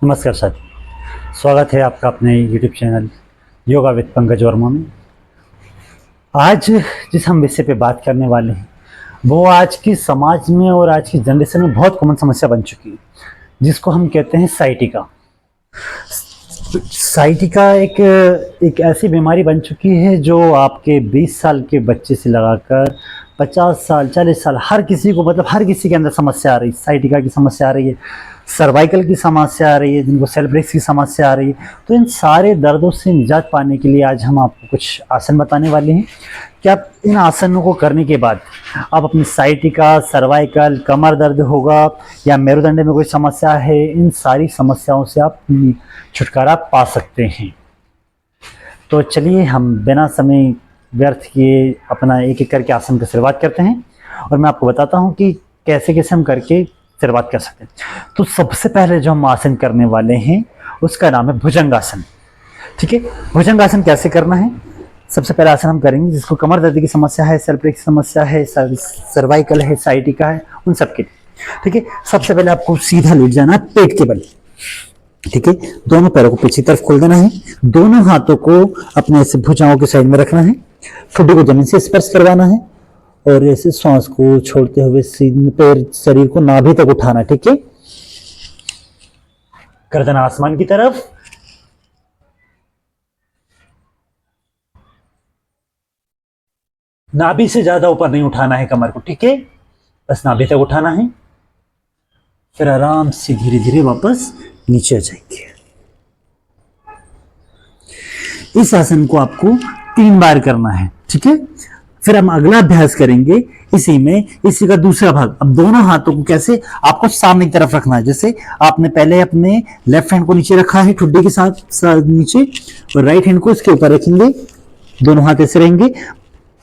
नमस्कार साथी, स्वागत है आपका अपने YouTube channel yoga with Pankaj Verma में। आज जिस हम विषय पे बात करने वाले हैं वो आज की समाज में और आज की जनरेशन में बहुत कॉमन समस्या बन चुकी है, जिसको हम कहते हैं साइटिका। साइटिका एक ऐसी बीमारी बन चुकी है जो आपके 20 साल के बच्चे से लगाकर 50 साल 40 साल हर किसी को, मतलब हर किसी के अंदर समस्या आ रही है। साइटिका की समस्या आ रही है, सर्वाइकल की समस्या आ रही है, जिनको सेल्फ ब्रेक्स की समस्या आ रही है। तो इन सारे दर्दों से निजात पाने के लिए आज हम आपको कुछ आसन बताने वाले हैं कि आप इन आसनों को करने के बाद आप अपनी साइटिका, सर्वाइकल, कमर दर्द होगा या मेरुदंड में कोई समस्या है, इन सारी समस्याओं से आप छुटकारा पा सकते हैं। तो चलिए हम बिना समय व्यर्थ किए अपना एक एक करके आसन की शुरुआत करते हैं और मैं आपको बताता हूँ कि कैसे कैसे हम करके शुरुआत कर सकते हैं। तो सबसे पहले जो हम आसन करने वाले हैं उसका नाम है भुजंगासन। ठीक है, भुजंगासन कैसे करना है? सबसे पहला आसन हम करेंगे जिसको कमर दर्द की समस्या है, सेल्फ ब्रेक की समस्या है, सर्वाइकल है, साइटिका है, उन सबके लिए। ठीक है, सबसे पहले आपको सीधा लेट जाना है पेट के बल। ठीक है, दोनों पैरों को पीछे तरफ खोल देना है, दोनों हाथों को अपने ऐसे भुजाओं के साइड में रखना है, ठुड्डी को जमीन से स्पर्श करवाना है और ऐसे सांस को छोड़ते हुए पैर शरीर को नाभि तक उठाना। ठीक है, गर्दन आसमान की तरफ, नाभि से ज्यादा ऊपर नहीं उठाना है कमर को। ठीक है, बस नाभि तक उठाना है, फिर आराम से धीरे धीरे वापस नीचे आ जाएंगे। इस आसन को आपको 3 बार करना है। ठीक है, फिर हम अगला अभ्यास करेंगे इसी का दूसरा भाग। अब दोनों हाथों को कैसे आपको सामने की तरफ रखना है। जैसे आपने पहले अपने लेफ्ट हैंड को नीचे रखा है ठुड्डी के साथ नीचे, और राइट हैंड को इसके ऊपर रखेंगे, दोनों हाथ ऐसे रहेंगे।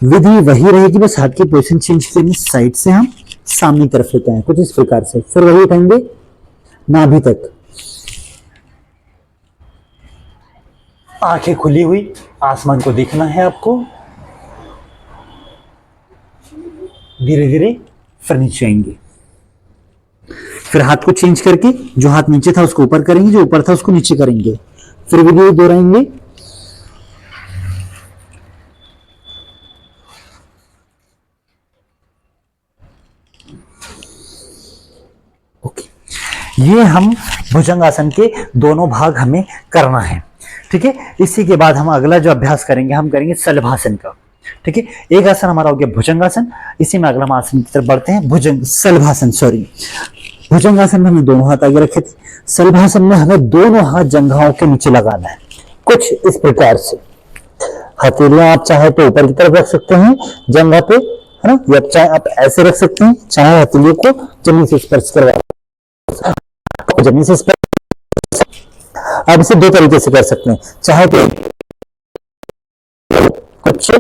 विधि वही रहेगी, बस हाथ की पोजीशन चेंज करनी, साइड से हम सामने की तरफ लेते हैं कुछ इस प्रकार से। फिर वही उठाएंगे नाभि तक, आंखें खुली हुई, आसमान को देखना है आपको। धीरे धीरे फिर नीचे आएंगे, फिर हाथ को चेंज करके जो हाथ नीचे था उसको ऊपर करेंगे, जो ऊपर था उसको नीचे करेंगे, फिर भी दोहराएंगे। ओके, ये हम भुजंगासन के दोनों भाग हमें करना है। ठीक है, इसी के बाद हम अगला जो अभ्यास करेंगे हम करेंगे शलभासन का। ठीक है, एक आसन हमारा हो गया भुजंगासन, इसी में अगला हम आसन की तरफ बढ़ते हैं। शलभासन, भुजंगासन में हमने दोनों हाथ आगे रखे थे, शलभासन में हमें दोनों हाथ जंघाओं के नीचे लगाना है कुछ इस प्रकार से। हथेलियां आप चाहे तो ऊपर की तरफ रख सकते हैं जंघा पे, है ना, या चाहे आप ऐसे रख सकते हैं, चाहे हथेलियों को जमीन से स्पर्श करवा, जमीन से स्पर्श। आप इसे 2 तरीके से कर सकते हैं, चाहे तो कुछ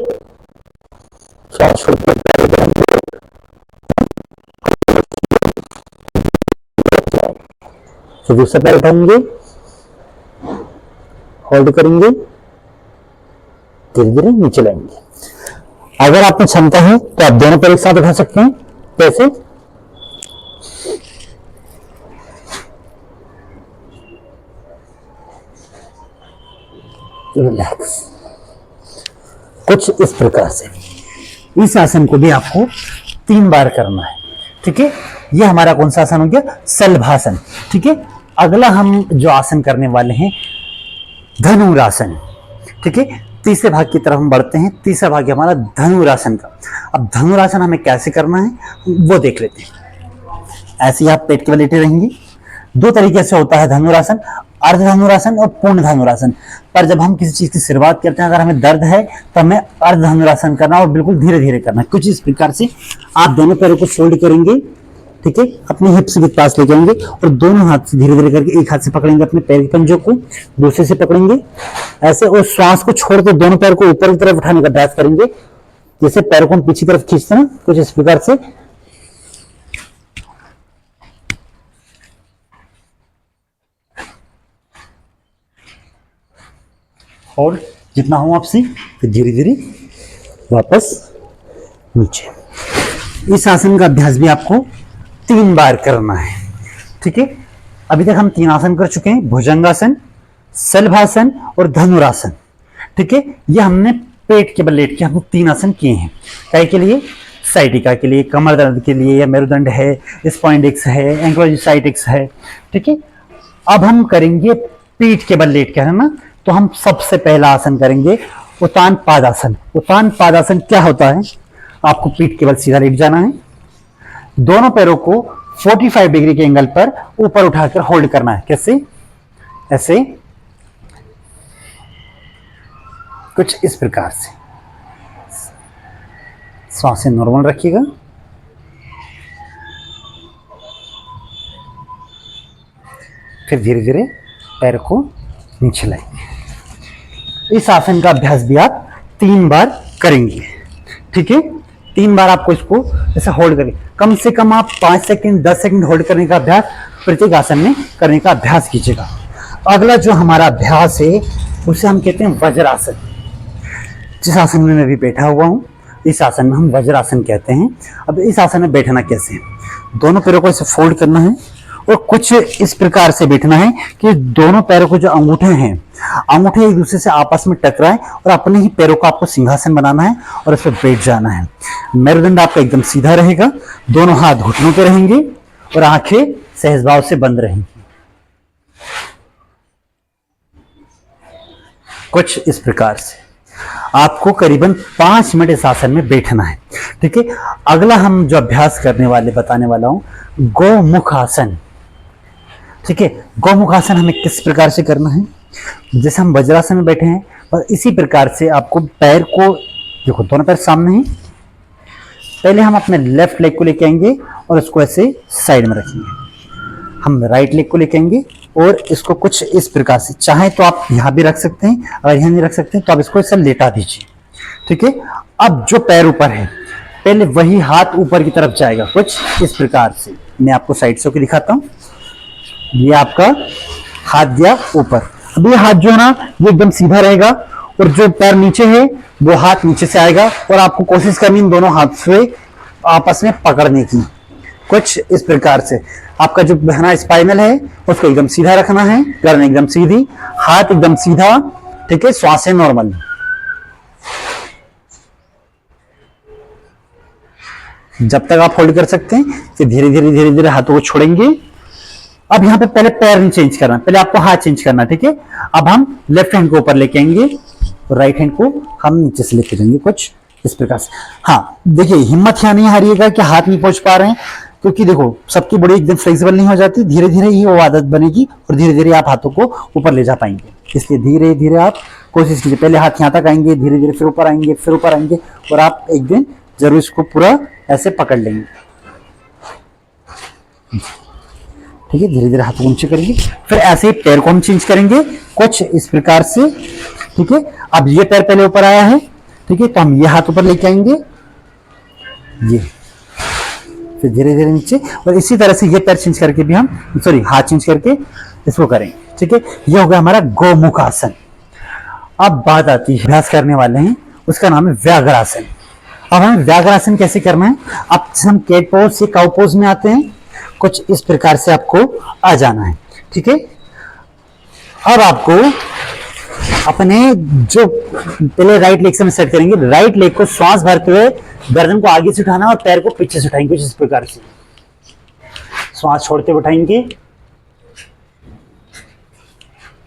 तो दूसरा पैर उठाएंगे, होल्ड करेंगे, धीरे धीरे नीचे लाएंगे। अगर आपको क्षमता है तो आप दोनों पैर एक साथ उठा सकते हैं, कैसे? रिलैक्स, कुछ इस प्रकार से। इस आसन को भी आपको 3 बार करना है। ठीक है, ये हमारा कौन सा आसन हो गया? शलभासन। ठीक है, अगला हम जो आसन करने वाले हैं धनुरासन। ठीक है, तीसरे भाग की तरफ हम बढ़ते हैं। तीसरा भाग है हमारा धनुरासन का। अब धनुरासन हमें कैसे करना है वो देख लेते हैं। ऐसे ही आप पेट के बल लेटे रहेंगे। 2 तरीके से होता है धनुरासन, अर्ध धनुरासन और पूर्ण धनुरासन। पर जब हम किसी चीज की शुरुआत करते हैं, अगर हमें दर्द है तो हमें अर्ध धनुरासन करना और बिल्कुल धीरे धीरे करना है। कुछ इस प्रकार से आप दोनों पैरों को फोल्ड करेंगे। ठीक है, अपने हिप्स के पास लेके आएंगे और दोनों हाथ से धीरे धीरे करके एक हाथ से पकड़ेंगे अपने पैर के पंजों को, दूसरे से पकड़ेंगे ऐसे, और श्वास को छोड़कर दोनों पैर को ऊपर की तरफ उठाने का प्रयास करेंगे, जैसे पैरों को हम पीछे तरफ खींचते हैं, कुछ इस प्रकार से। और जितना हो आपसे, फिर धीरे धीरे वापस नीचे। इस आसन का अभ्यास भी आपको 3 बार करना है। ठीक है, अभी तक हम 3 आसन कर चुके हैं, भुजंगासन, शलभासन और धनुरासन। ठीक है, ये हमने पेट के बल लेट के हम 3 आसन किए हैं। काय के लिए? साइटिका के लिए, कमर दर्द के लिए, या मेरुदंड है, स्पॉन्डिक्स है, एंक्लोजिसाइटिक्स है। ठीक है, अब हम करेंगे पीठ के बल लेट के, है ना। तो हम सबसे पहला आसन करेंगे उत्तान पादासन। उत्तान पादासन क्या होता है? आपको पीठ के बल सीधा लेट जाना है, दोनों पैरों को 45 डिग्री के एंगल पर ऊपर उठाकर होल्ड करना है। कैसे? ऐसे, कुछ इस प्रकार से। सांसें नॉर्मल रखिएगा। फिर धीरे धीरे पैर को नीचे लाएंगे। इस आसन का अभ्यास भी आप 3 बार करेंगे। ठीक है, 3 बार आपको इसको ऐसे होल्ड करें। कम से कम आप 5 सेकंड 10 सेकंड होल्ड करने का अभ्यास प्रत्येक आसन में करने का अभ्यास कीजिएगा। अगला जो हमारा अभ्यास है उसे हम कहते हैं वज्रासन। जिस आसन में मैं भी बैठा हुआ हूं, इस आसन में हम वज्रासन कहते हैं। अब इस आसन में बैठना कैसे है? दोनों पैरों को ऐसे फोल्ड करना है और कुछ इस प्रकार से बैठना है कि दोनों पैरों को जो अंगूठे हैं, अंगूठे एक दूसरे से आपस में टकराए और अपने ही पैरों को आपको सिंहासन बनाना है और इस पर बैठ जाना है। मेरुदंड आपका एकदम सीधा रहेगा, दोनों हाथ घुटनों पे रहेंगे और आंखें सहजभाव से बंद रहेंगी। कुछ इस प्रकार से आपको करीबन 5 मिनट इस आसन में बैठना है। ठीक है, अगला हम जो अभ्यास करने वाले बताने वाला हूं, गोमुख आसन। ठीक है, गोमुख आसन हमें किस प्रकार से करना है? जैसे हम वज्रासन में बैठे हैं और इसी प्रकार से आपको पैर को, देखो दोनों पैर सामने हैं, पहले हम अपने लेफ्ट लेग को लेके आएंगे और इसको ऐसे साइड में रखेंगे। हम राइट लेग को लेके आएंगे और इसको कुछ इस प्रकार से, चाहे तो आप यहां भी रख सकते हैं, अगर यहां नहीं रख सकते हैं तो आप इसको ऐसे लेटा दीजिए। ठीक है, अब जो पैर ऊपर है पहले वही हाथ ऊपर की तरफ जाएगा, कुछ इस प्रकार से। मैं आपको साइड से होकर दिखाता हूं। ये आपका हाथ गया ऊपर। अब ये हाथ जो है ना, ये एकदम सीधा रहेगा और जो पैर नीचे है वो हाथ नीचे से आएगा और आपको कोशिश करनी इन दोनों हाथ से आपस में पकड़ने की, कुछ इस प्रकार से। आपका जो बहना स्पाइनल है उसको एकदम सीधा रखना है, गर्दन एकदम सीधी, हाथ एकदम सीधा। ठीक है, श्वासें नॉर्मल। जब तक आप होल्ड कर सकते हैं कि धीरे धीरे धीरे धीरे हाथों को छोड़ेंगे। अब यहाँ पे पहले पैर नहीं चेंज करना, पहले आपको हाथ चेंज करना। ठीक है, अब हम लेफ्ट हैंड को ऊपर लेके आएंगे और राइट हैंड को हम नीचे से लेके जाएंगे, कुछ इस प्रकार से। हाँ, देखिए हिम्मत यहाँ नहीं हारिएगा कि हाथ नहीं पहुंच पा रहे हैं, क्योंकि देखो सबकी बॉडी एकदम फ्लेक्सिबल नहीं हो जाती, धीरे धीरे ही वो आदत बनेगी और धीरे धीरे आप हाथों को ऊपर ले जा पाएंगे। इसलिए धीरे धीरे आप कोशिश कीजिए, पहले हाथ यहाँ तक आएंगे, धीरे धीरे फिर ऊपर आएंगे, फिर ऊपर आएंगे और आप एक दिन जरूर इसको पूरा ऐसे पकड़ लेंगे। ठीक है, धीरे धीरे हाथों को नीचे करेंगे, फिर ऐसे ही पैर को हम चेंज करेंगे, कुछ इस प्रकार से। ठीक है, अब ये पैर पहले ऊपर आया है, ठीक है, तो हम ये हाथ ऊपर लेके आएंगे, ये फिर धीरे धीरे नीचे, और इसी तरह से ये पैर चेंज करके भी हम, सॉरी हाथ चेंज करके इसको करेंगे। ठीक है, ये हो गया हमारा गोमुख आसन। अब बात आती है अभ्यास करने वाले हैं, उसका नाम है व्याघ्रासन। अब हमें व्याघ्रासन कैसे करना है? अब हम कैट पोज से काउ पोज में आते हैं, कुछ इस प्रकार से आपको आ जाना है। ठीक है, अब आपको अपने जो पहले राइट लेग से हम सेट करेंगे, राइट लेग को श्वास भरते हुए गर्दन को आगे से उठाना और पैर को पीछे से उठाएंगे, कुछ इस प्रकार से। श्वास छोड़ते उठाएंगे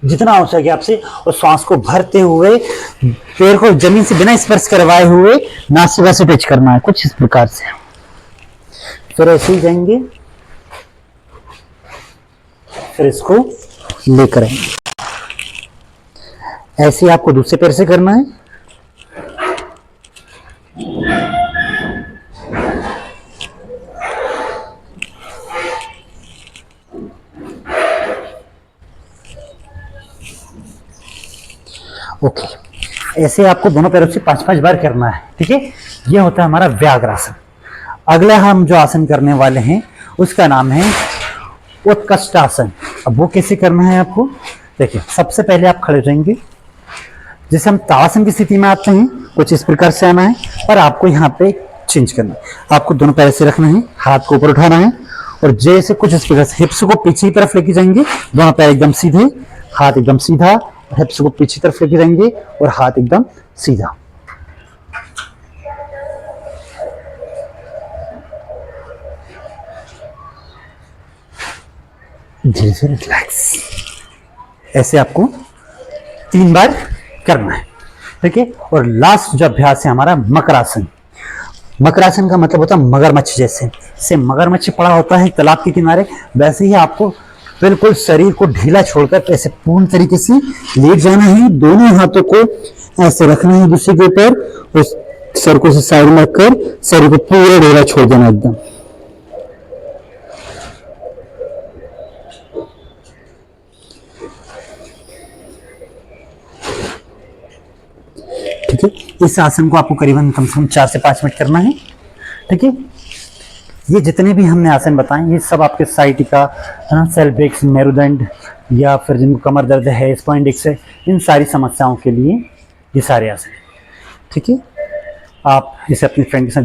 जितना हो सके आपसे, और श्वास को भरते हुए पैर को जमीन से बिना स्पर्श करवाए हुए नासिका से टच करना है, कुछ इस प्रकार से। फिर ऐसे ही जाएंगे, फिर इसको लेकर आएंगे। ऐसे आपको दूसरे पैर से करना है। ओके, ऐसे आपको दोनों पैरों से 5-5 बार करना है। ठीक है, यह होता है हमारा व्याघ्रासन। अगला हम जो आसन करने वाले हैं उसका नाम है उत्कृष्टासन। अब वो कैसे करना है आपको? देखिए, सबसे पहले आप खड़े रहेंगे, जैसे हम ताड़ासन की स्थिति में आते हैं, कुछ इस प्रकार से आना है, पर आपको यहाँ पे चेंज करना है। आपको दोनों पैर से रखना है, हाथ को ऊपर उठाना है और जैसे कुछ इस प्रकार से हिप्स को पीछे की तरफ लेके जाएंगे, दोनों पैर एकदम सीधे, हाथ एकदम सीधा, हिप्स को पीछे की तरफ लेके जाएंगे और हाथ एकदम सीधा। धीरे धीरे रिलैक्स। ऐसे आपको 3 बार करना है, ठीक है। और लास्ट जो अभ्यास है हमारा मकरासन। मकरासन का मतलब होता है मगरमच्छ जैसे मगरमच्छ पड़ा होता है तालाब के किनारे, वैसे ही आपको बिल्कुल शरीर को ढीला छोड़कर ऐसे पूर्ण तरीके से लेट जाना है। दोनों हाथों को ऐसे रखना है दूसरे के ऊपर और सर को साइड में रखकर शरीर को पूरा ढीला छोड़ देना एकदम। ठीक है, इस आसन को आपको करीबन कम से कम 4 से 5 मिनट करना है, ठीक है। ये जितने भी हमने आसन बताए ये सब आपके साइटिका है ना, सेल्फ मेरुदंड या फिर जिनको कमर दर्द है, स्पॉन्डिक्स है, इन सारी समस्याओं के लिए ये सारे आसन, ठीक है। आप इसे अपने फ्रेंड के साथ